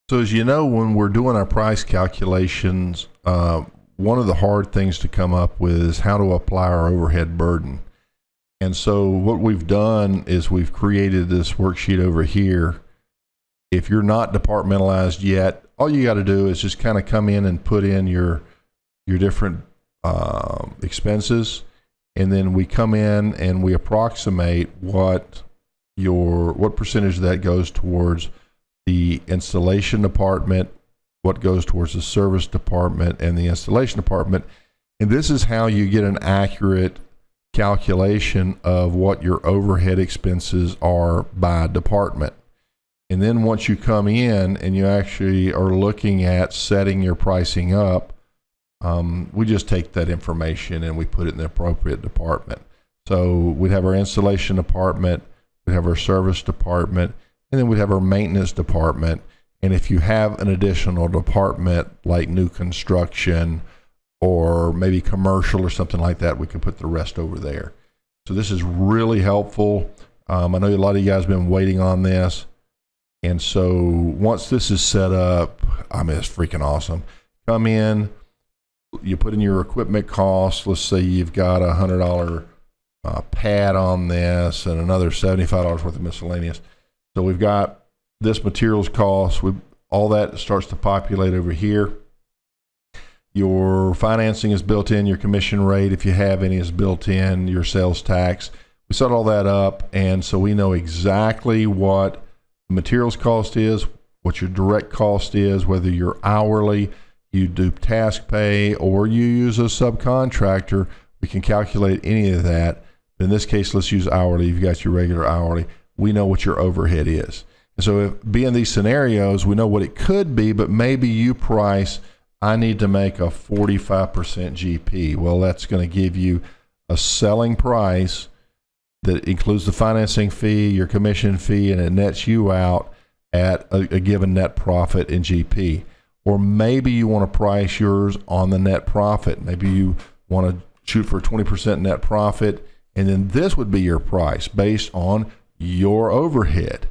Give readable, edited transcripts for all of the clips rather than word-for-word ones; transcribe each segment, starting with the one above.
So as you know, when we're doing our price calculations, one of the hard things to come up with is how to apply our overhead burden. And so what we've done is we've created this worksheet over here. If you're not departmentalized yet, all you got to do is just kind of come in and put in your different expenses, and then we come in and we approximate what percentage of that goes towards the installation department, what goes towards the service department and the installation department. And this is how you get an accurate calculation of what your overhead expenses are by department. And then once you come in and you actually are looking at setting your pricing up, we just take that information and we put it in the appropriate department. So we'd have our installation department, we'd have our service department, and then we'd have our maintenance department. And if you have an additional department like new construction or maybe commercial or something like that, we can put the rest over there. So this is really helpful. I know a lot of you guys have been waiting on this. And so once this is set up, I mean, it's freaking awesome. Come in, you put in your equipment costs. Let's say you've got a $100 pad on this and another $75 worth of miscellaneous. So we've got this materials cost. All that starts to populate over here. Your financing is built in, your commission rate, if you have any, is built in, your sales tax. We set all that up, and so we know exactly what the materials cost is, what your direct cost is, whether you're hourly, you do task pay, or you use a subcontractor. We can calculate any of that. In this case, let's use hourly. You've got your regular hourly. We know what your overhead is. And so if being these scenarios, we know what it could be, but maybe you price, I need to make a 45% GP. Well, that's going to give you a selling price that includes the financing fee, your commission fee, and it nets you out at a given net profit in GP. Or maybe you want to price yours on the net profit. Maybe you want to shoot for a 20% net profit, and then this would be your price based on your overhead,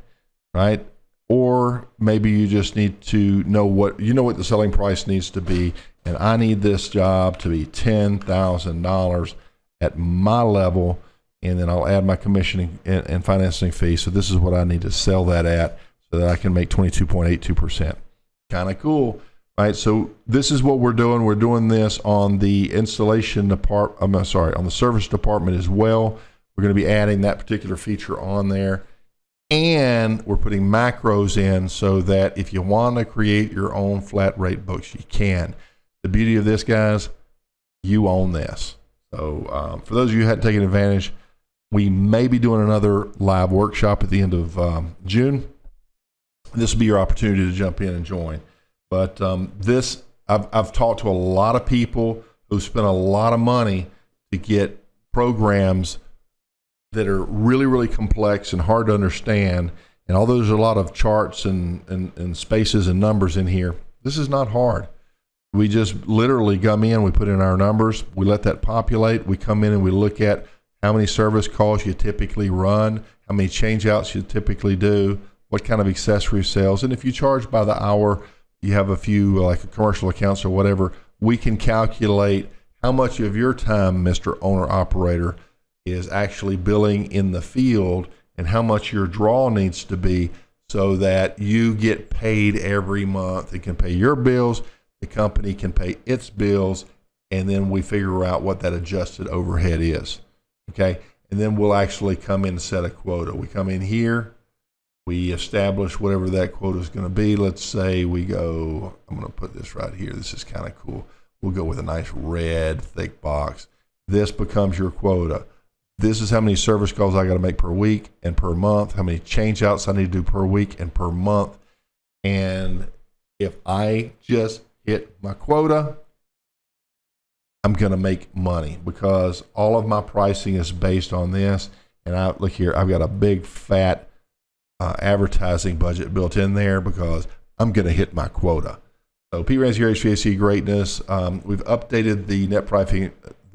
right? Or maybe you just need to know what the selling price needs to be, and I need this job to be $10,000 at my level, and then I'll add my commission and financing fee. So this is what I need to sell that at so that I can make 22.82%. Kind of cool, right? So this is what we're doing. We're doing this on the installation department, on the service department as well. We're going to be adding that particular feature on there. And we're putting macros in so that if you want to create your own flat rate books, you can. The beauty of this, guys, you own this. So for those of you who hadn't taken advantage, we may be doing another live workshop at the end of June. This will be your opportunity to jump in and join. But I've talked to a lot of people who spent a lot of money to get programs that are really, really complex and hard to understand. And although there's a lot of charts and spaces and numbers in here, this is not hard. We just literally come in, we put in our numbers, we let that populate, we come in and we look at how many service calls you typically run, how many change outs you typically do, what kind of accessory sales. And if you charge by the hour, you have a few like commercial accounts or whatever, we can calculate how much of your time, Mr. Owner Operator, is actually billing in the field and how much your draw needs to be so that you get paid every month. It can pay your bills, the company can pay its bills, and then we figure out what that adjusted overhead is. Okay, and then we'll actually come in and set a quota. We come in here, we establish whatever that quota is going to be. Let's say we go, I'm going to put this right here. This is kind of cool. We'll go with a nice red thick box. This becomes your quota. This is how many service calls I got to make per week and per month, how many change outs I need to do per week and per month. And if I just hit my quota, I'm going to make money because all of my pricing is based on this. And look here, I've got a big fat advertising budget built in there because I'm going to hit my quota. So P. Ramsey, your HVAC greatness. We've updated the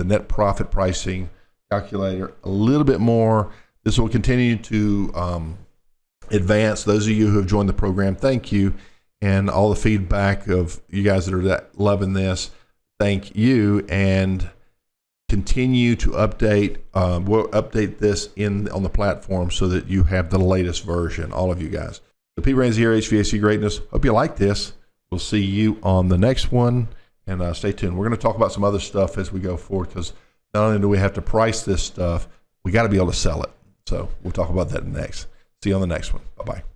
net profit pricing calculator a little bit more. This will continue to advance. Those of you who have joined the program, thank you. and all the feedback of you guys that are loving this. Thank you, and continue to update. We'll update this on the platform so that you have the latest version, all of you guys. So Pete Ramsey here, HVAC Greatness. Hope you like this. We'll see you on the next one, and stay tuned. We're going to talk about some other stuff as we go forward, because not only do we have to price this stuff, we got to be able to sell it. So we'll talk about that next. See you on the next one. Bye-bye.